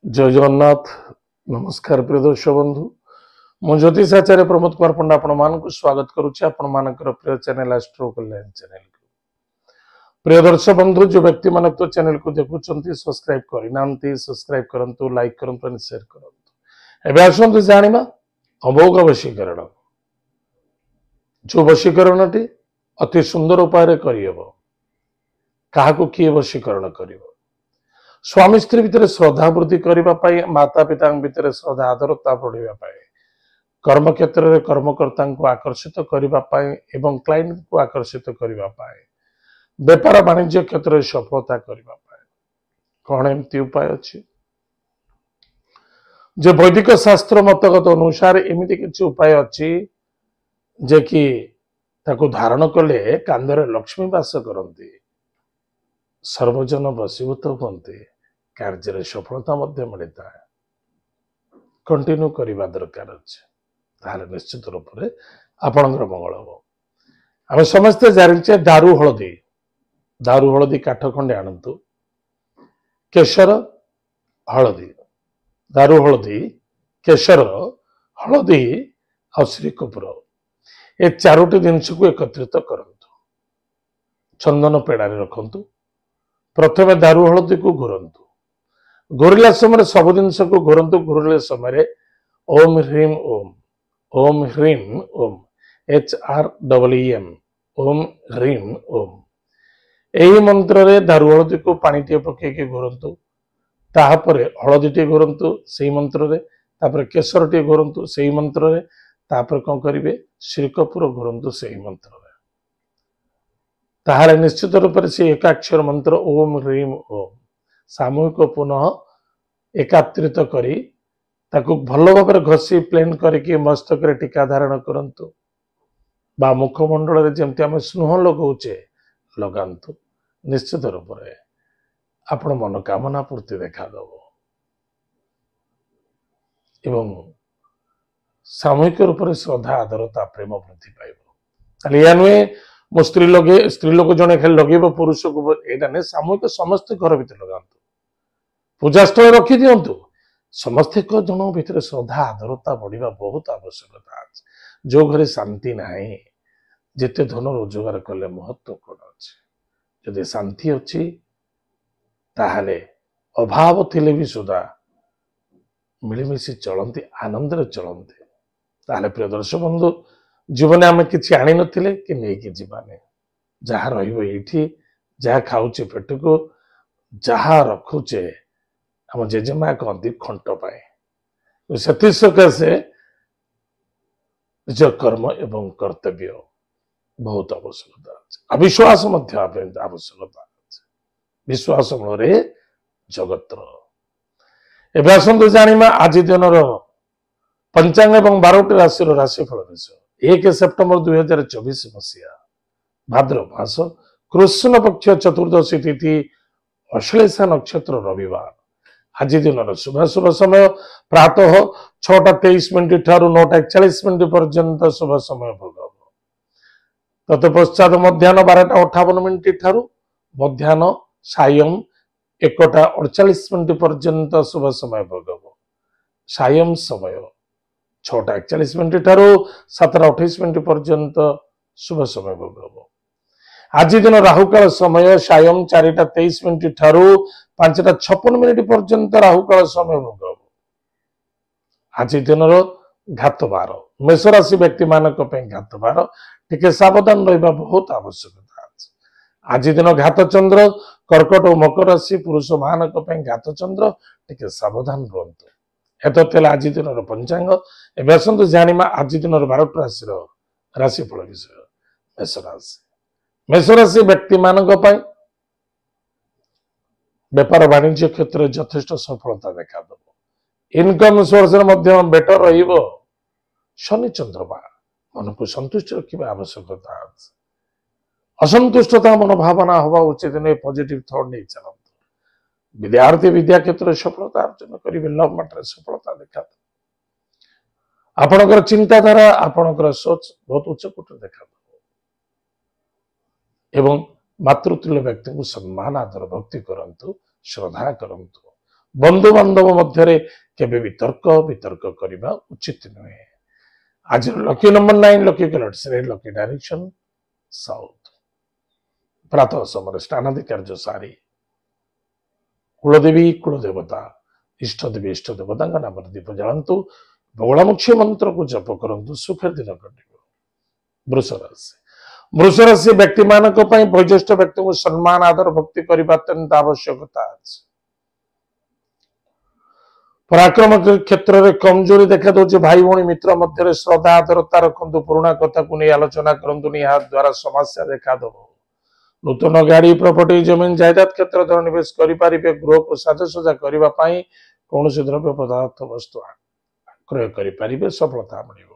जय जगन्नाथ। नमस्कार प्रिय दर्शक बंधु, मु ज्योतिष आचार्य प्रमोद कुमार पंडा आपण मानक स्वागत करुच्ची आपण मानकर प्रिय चैनल एस्ट्रो कल्याण चैनल को। प्रिय दर्शक बंधु, जो व्यक्ति मान तो चैनल को देखुंत सब्सक्राइब करना सब्सक्राइब करंतु, लाइक करंतु, शेयर करंतु। एबे आसंतु जानिबा अमोघ वशीकरण। जो वशीकरणटी अति सुंदर उपाय करियबो। काहाकु किए वशीकरण करिवो? स्वामी स्त्री भितर श्रद्धा वृद्धि करने, माता पिता भितर श्रद्धा आदरता बढ़ावा, कर्म क्षेत्र में कर्मकर्ता को आकर्षित करने एवं क्लाइंट को आकर्षित करने, व्यापार वाणिज्य क्षेत्र में सफलता करने कौन एमती उपाय अच्छी? जो वैदिक शास्त्र मतगत अनुसार एमती किसी उपाय अच्छी जे कि ताको धारण कले कांदरे लक्ष्मी वास करती, सर्वजन वशीभूत होते, कार्य सफलता मिलता है। कंटिन्यू करने दरकार अच्छे, निश्चित रूप से आपणकर मंगल हम। आम समस्ते जाचे दारू हलदी काठ खंडे आणतु, केशर हलदी, दारू हलदी, केशर हलदी और श्रीकपूर, ये चारोटी जिनस को एकत्रित करंतु, चंदन पेड़ा रखंतु। प्रथमे दारू हलदी को घोरंतु, घोरला समय सब जिनस को घोरंतु। घोरला समय ओम ह्रीम ओम, ओम ह्रीम ओम, HREEM, ओम ह्रीम ओम, यही मंत्र रे दारू हलदी को पानी टे पकईकि घोरंतु। तापरे हलदी टे घोरंतु से मंत्र रे, तापरे केशर टे घोरंतु से मंत्र रे, तापरे कौन करिवे श्रीकपूर घोरंतु से मंत्र रे। ताहाले निश्चित रूप से एकाक्षर मंत्र ओम ह्रीम ओम सामूहिक पुनः एकात्रित करी ताकू भल भाव घसी प्लेन करके मस्तक टीका धारण करंतु बा मुखमंडल में जमती आम स्नुह लगौचे लगांतु। निश्चित रूप से आपण मनोकामना पूर्ति देखादब एवं सामूहिक रूप से श्रद्धा आदरता प्रेम वृद्धि पाइब। या नुहे मो स्त्री लोक जड़े खाली लगे पुरुष को, यहाँ नहीं सामूहिक समस्त घर भर लगातु, पूजास्थल रखी दिंतु। समस्त जन भर श्रद्धा आदरता बढ़िया बहुत आवश्यकता अच्छे। जो घरे शांति ना, जिते धन रोजगार कले महत्व कौन अच्छे? जदि शांति अच्छी ताहले अभाव थिले भी सुधा मिलमिशी चलती, आनंद चलते। ताहले प्रिय दर्शक बंधु, जीवन आम कि आनी नथिले कि नहीं जीवाने, जहाँ रही जहाँ खाऊचे पेट को, जहाँ रखुचे आम जेजेमा कहती खंट पाए। से सकाशे निज कर्म एवं कर्तव्य बहुत आवश्यकता अच्छे। अविश्वास आवश्यकता अच्छे। विश्वास मूल जगत। एवं आसतु जाना आज दिन पंचांग एवं 12टी राशि राशिफल विषय। 1 सेप्टेम्बर 2024 मसीहा भाद्रव मास कृष्ण पक्ष चतुर्दशी तिथि अश्लेषा नक्षत्र रविवार। आज दिन शुभ समय प्रातः 6:23 ठारू 9:41 पर्यंत शुभ समय भोग। तत्पश्चात मध्याह्न 12:58 ठारू मध्याह्न सायं 1:48 पर्यंत शुभ समय भोग। सायं समय 6:41 ठारू 7:28 पर्यंत शुभ समय भोग। आज दिन राहुकाल समय सायं 4:23 ठारू 5:56 पर्यंत राहुकाल समय भोग। आज दिन घात बार मेष राशि व्यक्ति मानक घात बार टिके सावधान रहा बहुत आवश्यकता अच्छे। आज दिन घात चंद्र कर्कट और मकर राशि पुरुष मानक घात चंद्र टिके सावधान रुहतु। एतल आज दिन पंचांग। एवं आसतु जाना आज दिन 12टी राशि राशिफल विषय। मेष राशि, मेष राशि व्यक्ति मानक व्यापार वाणिज्य क्षेत्र में यथेष्ट सफलता देखा। इनकम सोर्स बेटर रहिबो। शनि चंद्रमा मन को संतुष्ट रखा आवश्यकता। असंतुष्टता मनोभावना हवा उचित नहीं, पॉजिटिव थॉट नहीं चलते। विद्यार्थी विद्या क्षेत्र में सफलता अर्जन करेंगे, लव मैटर सफलता देखा। आपणकर चिंताधारा आपणकर सोच बहुत उच्चकोट देखा। एवं मातृतुल्य व्यक्ति को सम्मान आदर भक्ति करंतु, श्रद्धा करंतु। बंधु बांधव मध्य केबे भी तर्क वितर्क करने उचित नुहे। आज lucky number 9 lucky colours lucky direction south. प्रातः समय स्नानादि कार्य सारी कुलदेवी कुलदेवता इष्टदेवी इष्टदेवता नाम दीप जलांतु बगुड़ामुखी मंत्र को जप करंतु सुखर दिन कटिब। वृष राशि वृष राशि व्यक्ति मानक वयोज्येष्ठ व्यक्ति को सम्मान आदर भक्ति करने अत्यंत आवश्यकता अछि। पराक्रम क्षेत्र में कमजोरी देखा दौर भाई भौणी मित्र मध्य श्रद्धा आदरता रखु पुराणा कथा को नहीं आलोचना करूँ द्वारा समस्या देखा दब। नूतन गाड़ी प्रॉपर्टी जमीन जायदाद क्षेत्र द्वारा निवेश करें गृह को साजसजा करने कौन द्रव्य पदार्थ वस्तु क्रय करें सफलता मिल।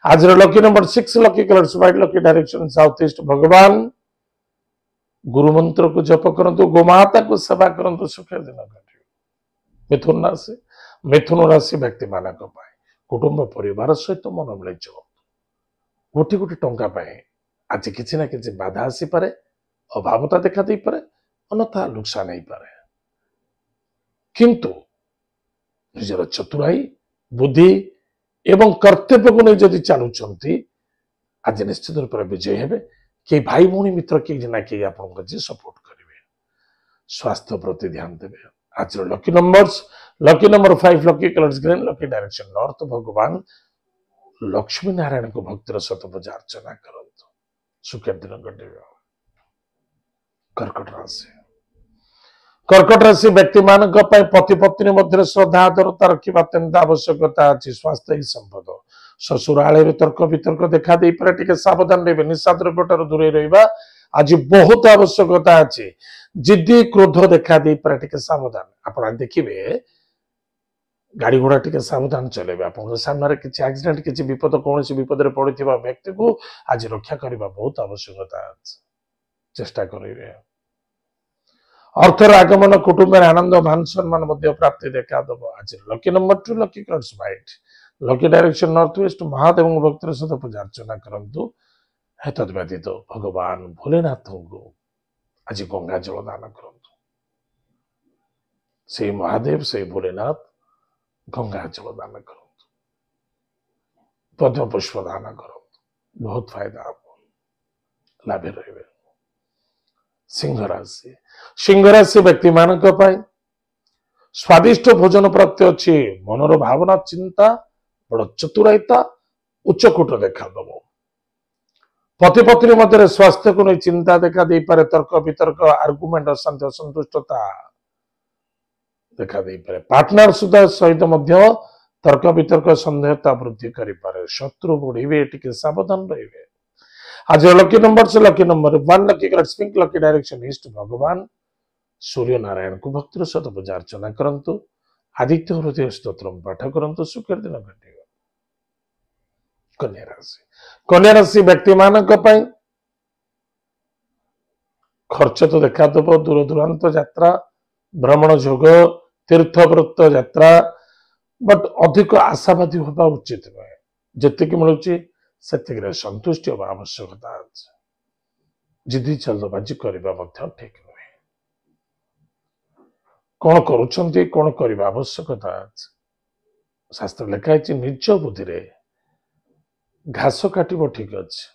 आज lucky number 6 lucky colours white lucky direction south east. भगवान गुरु मंत्र को जप करंतु गोमाता को सेवा करंतु सुखर दिन घटे। मिथुन राशि व्यक्ति मानक कुटुंब परिवार सहित मन मिले गोटी गोटी टंका आज किसी ना किसी बाधा आसी पारे अभावता देखा दे पारे अन्यथा नुकसान हो पारे किंतु निजर चतुराई बुद्धि एवं कर्तव्य को नहीं जदि चलुंट आज निश्चित रूप से विजय हेबे। कि भाई भौणी मित्र किए ना किए आप सपोर्ट करेंगे। स्वास्थ्य प्रति ध्यान देवे। आज lucky number 5 lucky colours green lucky direction north. भगवान लक्ष्मी नारायण को भक्तिर सत पूजा अर्चना करंतु सुखर दिन घटे। कर्कट राशि व्यक्ति मानक पति पत्नी मध्य श्रद्धा आदरता रखा अत्यंत आवश्यकता अच्छी। स्वास्थ्य ही संपद। ससुराल तर्क वितर्क देखा दे पारे टिके सावधान रहे। निशा द्रव्य दूरे रहा आज बहुत आवश्यकता अच्छी। जिद्दी क्रोध देखा दे पारे टिके सावधान। आप देखिए गाड़ी घोड़ा टिके सावधान चलेबे। आप सामने किसी एक्सीडेंट किसी विपद कौन विपद में पड़ी व्यक्ति को आज रक्षा करने बहुत आवश्यकता अच्छी। चेष्टा करेंगे। अर्थर आगमन कुटुंब आनंद मान सम्मान प्राप्ति देखा दब। आज lucky number 2 lucky colours white lucky direction north west. Mahadev भक्तर सहित पूजा अर्चना करंतु। तद व्यतीत भगवान भोलेनाथ को आज गंगा जल दान करंतु। से महादेव से भोलेनाथ गंगा जल दान करंतु। पद्म पुष्प दान करंतु बहुत फायदा आपको लाभ रहे। सिंह राशि व्यक्ति मानक स्वादिष्ट भोजन प्राप्ति अच्छी। मनोर भावना चिंता बड़ चतुराईता उच्चकूट देखा दब। पति पत्नी मध्य स्वास्थ्य को नहीं चिंता देखा दे पारे। तर्क वितर्क आर्गुमेंट अशांति असंतुष्टता देखा दे पारे। पार्टनर सुधा सहित मध्य तर्क वितर्क संदेहता वृद्धि करें। शत्रु बढ़े टिके सावधान रहे। आज lucky number 1 lucky colours pink lucky direction east. भगवान सूर्य नारायण को भक्तिर सहित पूजा अर्चना करंतु। आदित्य हृदय स्तोत्र पाठ करंतु सुखर दिन घटे। कन्या राशि व्यक्ति मानक खर्च तो देखा दब। दूर दूरांत यात्रा भ्रमण जोग तीर्थव्रत यात्रा बट अधिक आशावादी होगा उचित नुहे। जी मिलूँ से संतुष्टि होगा आवश्यकता अच्छे। जिद्दी जल्दबाजी करने ठीक नुहे। कौन करुँच कौन करने आवश्यकता अच्छे। शास्त्र लिखाई निज बुद्धि घास काटब ठीक अच्छे।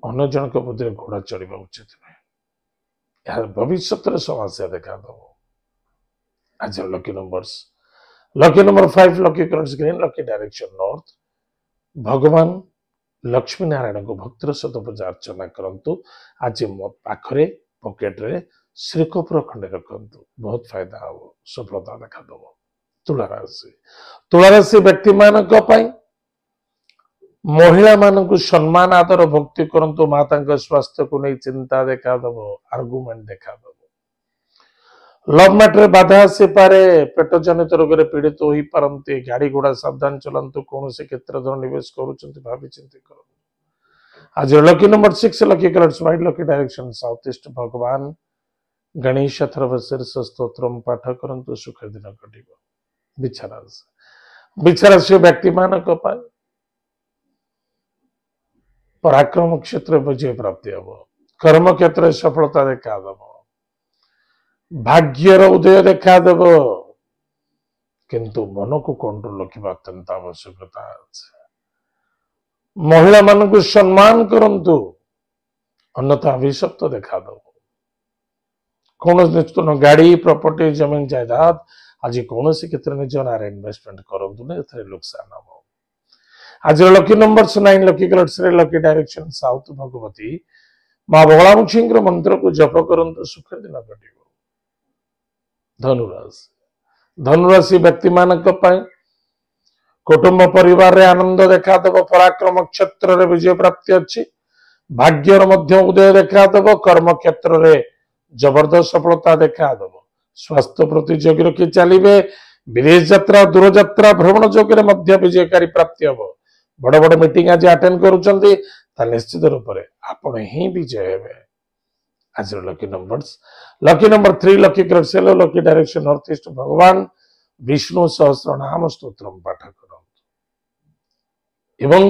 अन्य जन बुद्धि घोड़ा चढ़ा उचित नुहे। भविष्य समस्या देखा दब। आज lucky number 5 lucky colours green lucky direction north. भगवान लक्ष्मी नारायण को भक्तिर सहित पूजा अर्चना करंतु। आज पाखरे पॉकेट रे श्रीकपुर खंडे रखंतु बहुत फायदा हो सफलता देखा दब। तुला राशि व्यक्ति मानक महिला मानक सम्मान आदर भक्ति करंतु। माता स्वास्थ्य को नहीं चिंता देखा दब। आर्गुमेंट देखा दब। लव मैटर बाधा आसी पारे। पेट जनित रोग में पीड़ित हो पारती। गाड़ी घोड़ा सावधान चलतु। कौन क्षेत्र निवेश कर। आज lucky number 6 lucky colours white lucky direction south east. भगवान गणेश शीर्ष स्तोत्र पाठ करंतु सुखर दिन घटे। बिछाराशि व्यक्ति मानक पराक्रम क्षेत्र विजय प्राप्ति हम। कर्म क्षेत्र सफलता देखा दब। भाग्यर उदय देखा दब। किंतु मन को कंट्रोल रखा अत्यंत आवश्यकता अछि। महिला मान को सम्मान करंतु, अन्यथा अभिशप्त देखा दो। कौन निश्चित गाड़ी प्रॉपर्टी जमीन जायदाद आज कौन क्षेत्र में निज नारे इन्वेस्टमेंट करंतु ने एथरे नुकसान हम। आज लकी नंबर 9 लकी कलर्स रे लकी डायरेक्शन साउथ भगवती मां बगलामुखी मंत्र को जप करंतु सुख दिन कटिबो। धनुराशि धनुराशि व्यक्ति मानक पय कुटुंब परिवार रे आनंद देखा देव। पराक्रम क्षेत्र रे विजय प्राप्ति अच्छी। भाग्यर मध्य उदय देखा देव। कर्म क्षेत्र रे जबरदस्त सफलता देखा देव। स्वास्थ्य प्रति जोगी रखी चलिए। विदेश यात्रा दूर यात्रा भ्रमण जोगे मध्य विजयकारी प्राप्ति हम। बड़ बड़ मीटिंग आज अटेंड करुचंती निश्चित रूप से आपण ही विजय हेबे। आज lucky number 3 lucky colours lucky direction north east भगवान विष्णु सहस्र नाम स्तोत्र पाठ करंतु एवं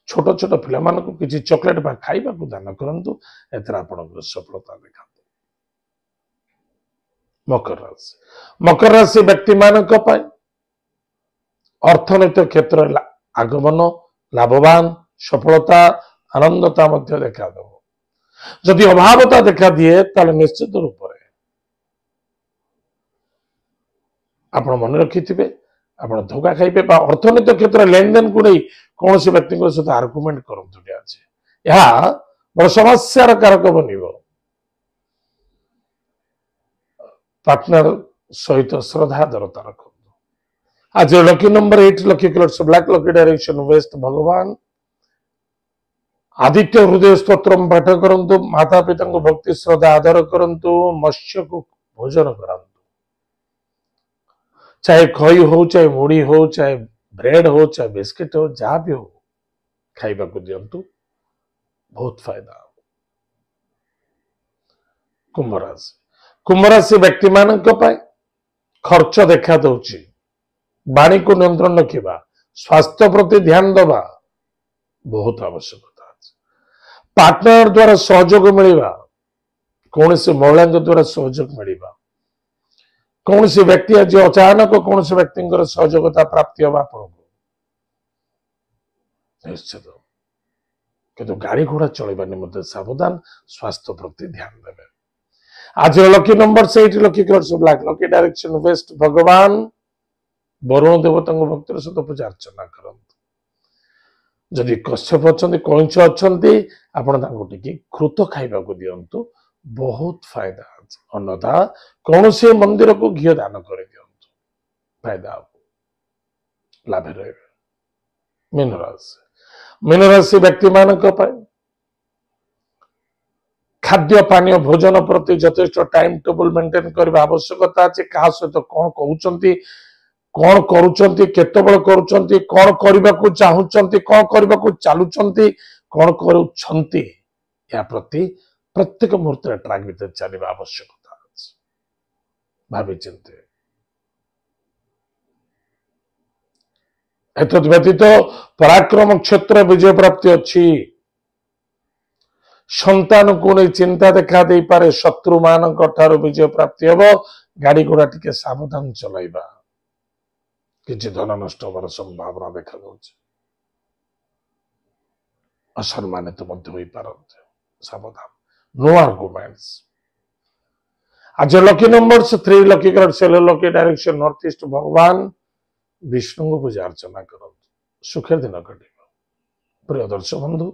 छोट छोट पिला मान को किसी चॉकलेट बा खाइबा को दान करंतु एतर आपनकर सफलता देखा। मकर राशि व्यक्ति मानक पय अर्थनैतिक क्षेत्र आगमन लाभवान सफलता आनंदता मध्य देखा देव। जदि अभावता देखा दिए ताले निश्चित रूप से आपण मन रखि आपण धोखा खाइबे। अर्थनैतिक क्षेत्र लेन देन को नहीं कौन से व्यक्ति सहित आर्गुमेंट करंतु यह बड़ समस्यार कारक बनिबो। पार्टनर सहित श्रद्धा दरता रखु। आज lucky number 8 lucky colours black lucky direction waste भगवान आदित्य हृदय स्तोत्र पाठ करंतु। माता पिता को भक्ति श्रद्धा आदर करंतु। मत्स्य को भोजन करंतु। चाहे खई हो चाहे मुड़ी हो चाहे ब्रेड हो चाहे बिस्किट हो जहाँ भी हो खाइबा को दिंतु बहुत फायदा। कुंभ राशि व्यक्ति मान खर्च देखा दौची। वाणी को नियंत्रण रखा स्वास्थ्य प्रति ध्यान दबा बहुत आवश्यकता। पार्टनर द्वारा सहयोग मिलवा कौन से महिला द्वारा सहयोग मिलवा कौन से व्यक्ति आज अचानक कौन से व्यक्ति सहयोगिता प्राप्ति हम आपको निश्चित किंतु गाड़ी घोड़ा चलवा निम्ते सावधान स्वास्थ्य प्रति ध्यान देवे। आज lucky number 8 lucky colours black lucky direction waste भगवान वरुण देवता भक्तिर सहित पूजा अर्चना करंतु। जदि कश्यप अच्छा कईंच अच्छा आपण कृत खाइबा को दिंतु बहुत फायदा। अन्यथा कौन से मंदिर को घी दान कर दिंतु फायदा लाभ रहे। मीन राशि व्यक्ति मानक खाद्य पानी भोजन प्रति यथेष्ट टाइम टेबल मेंटेन करने आवश्यकता अच्छे। क्या सहित कौन कहते कौन करुचंती केतबेले करुचंती कौन करने को चाहूचंती कौन करने को चलुचंती कौन करुचंती या प्रति प्रत्येक मुहूर्त ट्रैक भीतर चलने आवश्यकता भावी चिंते। एतद व्यतीत पराक्रम क्षेत्र विजय प्राप्ति अच्छी। संतान को नहीं चिंता देखा दे पारे। शत्रु मान विजय प्राप्ति हम। गाड़ी घोड़ा टिके सावधान चलाइबा किसी धन नष्ट होवार संभावना देखा असम्मानित सावधान नो आर्गुमेंट्स। आज lucky number 3 lucky colours lucky direction north east भगवान विष्णु को पूजा अर्चना कर सुखे दिन कट। प्रिय दर्शक बंधु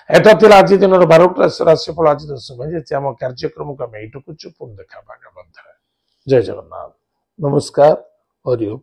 एटा थिला आज दिन 12टा राशिफल। आज समय आम कार्यक्रम को आम यू पुनः देखा जय जगन्नाथ नमस्कार हरिओम।